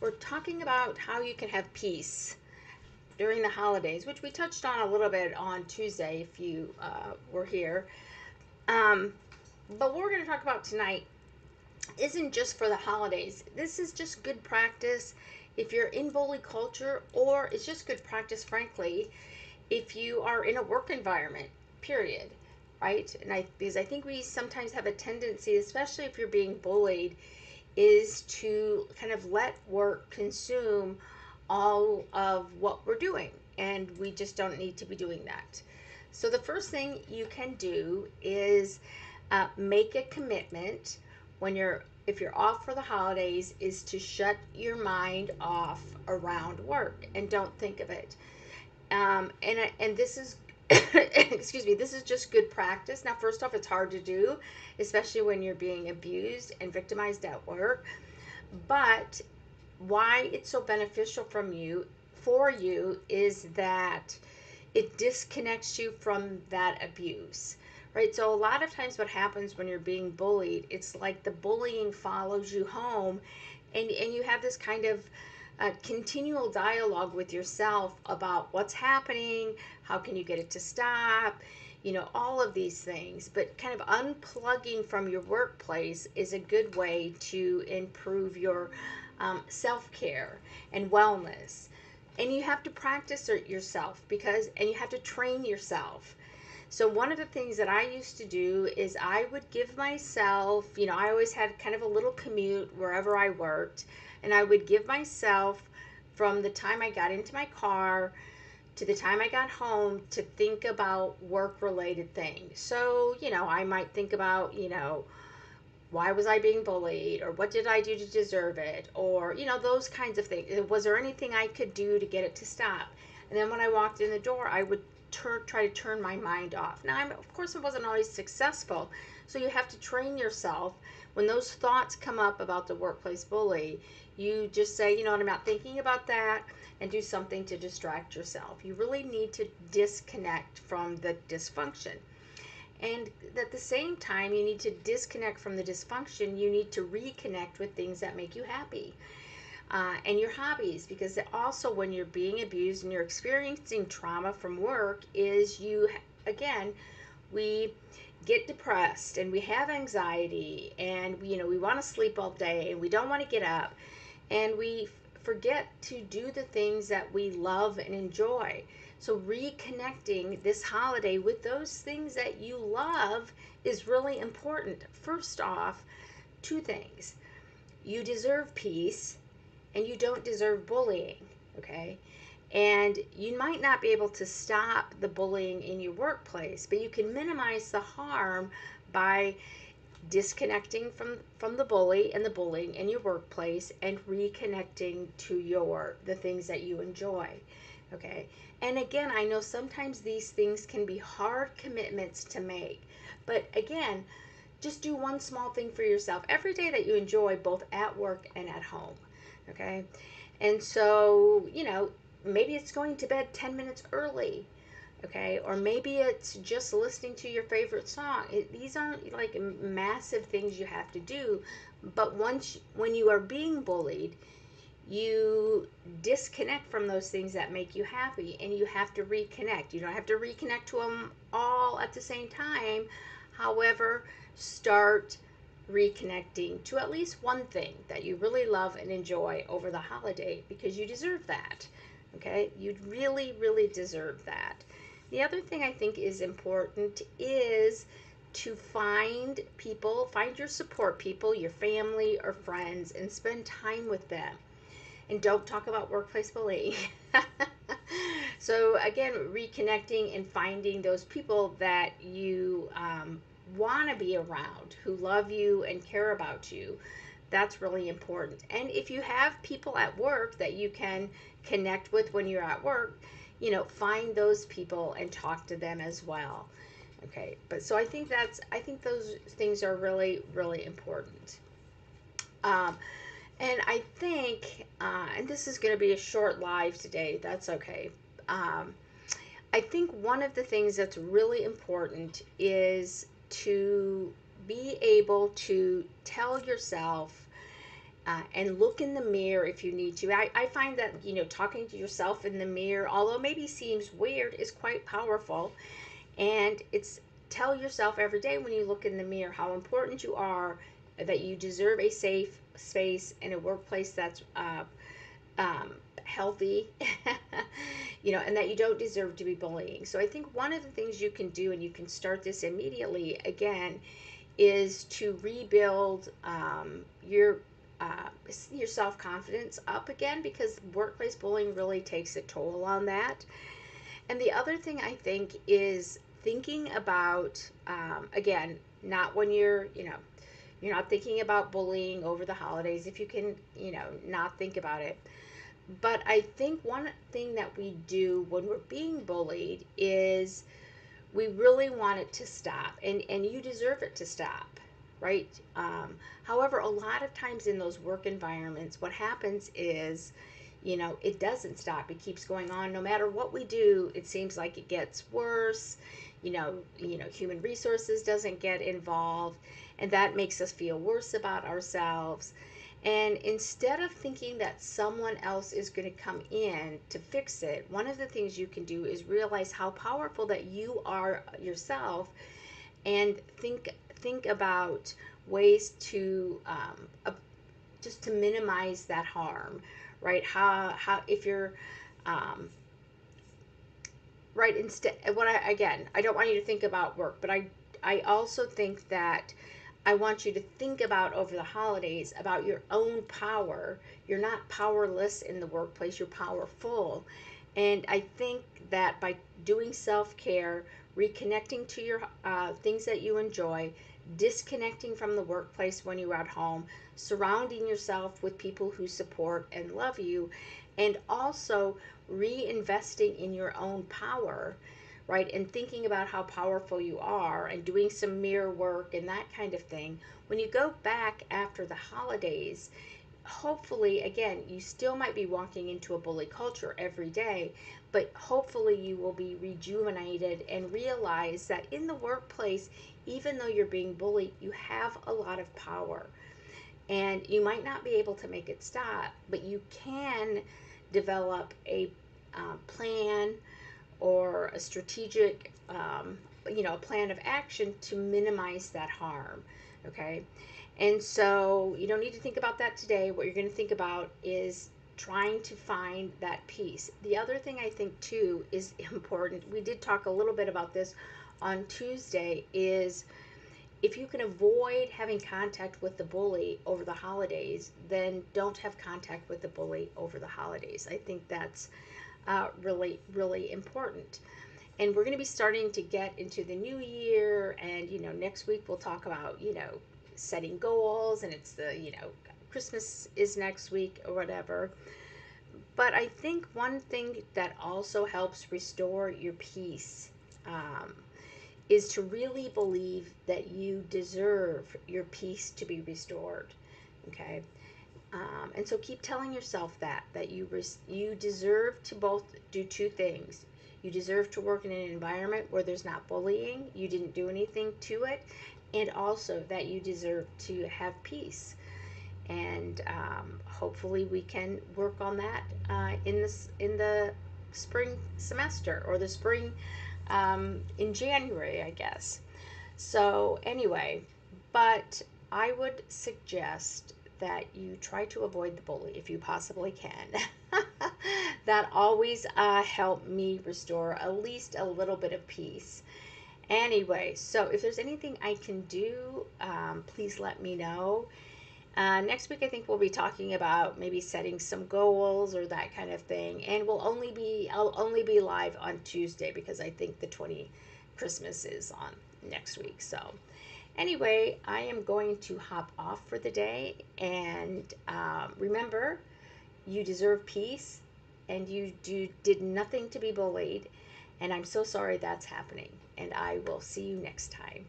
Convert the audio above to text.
We're talking about how you can have peace during the holidays, which we touched on a little bit on Tuesday if you were here. Um, but what we're going to talk about tonight isn't just for the holidays. This is just good practice if you're in bully culture, or it's just good practice, frankly, if you are in a work environment, period. Right? Because I think we sometimes have a tendency, especially if you're being bullied, is to kind of let work consume all of what we're doing. And we just don't need to be doing that. So, the first thing you can do is make a commitment when if you're off for the holidays, is to shut your mind off around work and don't think of it. And this is excuse me, this is just good practice. Now, first off, it's hard to do, especially when you're being abused and victimized at work. But why it's so beneficial for you is that it disconnects you from that abuse. Right? So a lot of times what happens when you're being bullied, it's like the bullying follows you home, and you have this kind of continual dialogue with yourself about what's happening, how can you get it to stop, all of these things. But kind of unplugging from your workplace is a good way to improve your self care and wellness. And you have to practice it yourself, and you have to train yourself. So one of the things that I used to do is I would give myself, I always had kind of a little commute wherever I worked, and I would give myself from the time I got into my car to the time I got home to think about work related things. So, I might think about, why was I being bullied, or what did I do to deserve it, or those kinds of things. Was there anything I could do to get it to stop? And then when I walked in the door, I would try to turn my mind off. Now, of course, it wasn't always successful, so you have to train yourself. When those thoughts come up about the workplace bully, you just say, I'm not thinking about that, and do something to distract yourself. You really need to disconnect from the dysfunction. And at the same time, you need to disconnect from the dysfunction. You need to reconnect with things that make you happy, and your hobbies. Because also, when you're being abused and you're experiencing trauma from work, again, we get depressed and we have anxiety, and we want to sleep all day and we don't want to get up, and we forget to do the things that we love and enjoy. So, reconnecting this holiday with those things that you love is really important. First off, two things: you deserve peace, and you don't deserve bullying, okay? And you might not be able to stop the bullying in your workplace, but you can minimize the harm by disconnecting from the bully and the bullying in your workplace, and reconnecting to the things that you enjoy. Okay? And again, I know sometimes these things can be hard commitments to make, but again, just do one small thing for yourself every day that you enjoy, both at work and at home. Okay? And so, maybe it's going to bed 10 minutes early. Okay, or maybe it's just listening to your favorite song. These aren't like massive things you have to do, but when you are being bullied, you disconnect from those things that make you happy, and you have to reconnect. You don't have to reconnect to them all at the same time. However, start reconnecting to at least one thing that you really love and enjoy over the holiday, because you deserve that. Okay, you really, really deserve that. The other thing I think is important is to find your support people, your family or friends, and spend time with them. And don't talk about workplace bullying. So, again, reconnecting and finding those people that you want to be around, who love you and care about you. That's really important. And if you have people at work that you can connect with when you're at work, find those people and talk to them as well. Okay, but so I think those things are really, really important. Um, and I think, and this is going to be a short live today, that's okay. Um, I think one of the things that's really important is to be able to tell yourself and look in the mirror if you need to. I find that, talking to yourself in the mirror, although maybe seems weird, is quite powerful. And it's tell yourself every day when you look in the mirror how important you are, that you deserve a safe space in a workplace that's healthy, and that you don't deserve to be bullying. So I think one of the things you can do, and you can start this immediately again, is to rebuild uh, your self confidence up again, because workplace bullying really takes a toll on that. And the other thing I think is thinking about, again, not when you're not thinking about bullying over the holidays, if you can, not think about it. But I think one thing that we do when we're being bullied is we really want it to stop, and you deserve it to stop, right? However, a lot of times in those work environments, what happens is, it doesn't stop. It keeps going on. No matter what we do, it seems like it gets worse. Human resources doesn't get involved, and that makes us feel worse about ourselves. And instead of thinking that someone else is going to come in to fix it, one of the things you can do is realize how powerful that you are yourself, and think about ways to just to minimize that harm, right? How if you're right, instead, what I don't want you to think about work, but I also think that I want you to think about over the holidays about your own power. You're not powerless in the workplace, you're powerful. And I think that by doing self-care, reconnecting to your things that you enjoy, disconnecting from the workplace when you're at home, surrounding yourself with people who support and love you, and also reinvesting in your own power, right? And thinking about how powerful you are, and doing some mirror work and that kind of thing. When you go back after the holidays, hopefully, again, you still might be walking into a bully culture every day, but hopefully you will be rejuvenated and realize that in the workplace, even though you're being bullied, you have a lot of power. And you might not be able to make it stop, but you can develop a plan or a strategic, plan of action to minimize that harm. Okay. And so you don't need to think about that today. What you're going to think about is trying to find that peace. The other thing I think too is important, we did talk a little bit about this on Tuesday, is if you can avoid having contact with the bully over the holidays, then don't have contact with the bully over the holidays. I think that's really, really important. And we're going to be starting to get into the new year, and next week we'll talk about setting goals, and it's the Christmas is next week or whatever. But I think one thing that also helps restore your peace, is to really believe that you deserve your peace to be restored. Okay. And so keep telling yourself that you deserve to both do two things. You deserve to work in an environment where there's not bullying. You didn't do anything to it, and also that you deserve to have peace. And hopefully we can work on that in the spring semester, or the spring, in January, I guess. So anyway, but I would suggest that you try to avoid the bully if you possibly can. That always helped me restore at least a little bit of peace. Anyway, so if there's anything I can do, please let me know. Next week, I think we'll be talking about maybe setting some goals or that kind of thing, and I'll only be live on Tuesday, because I think the Christmas is on next week. So anyway, I am going to hop off for the day, and remember, you deserve peace, and you did nothing to be bullied, and I'm so sorry that's happening, and I will see you next time.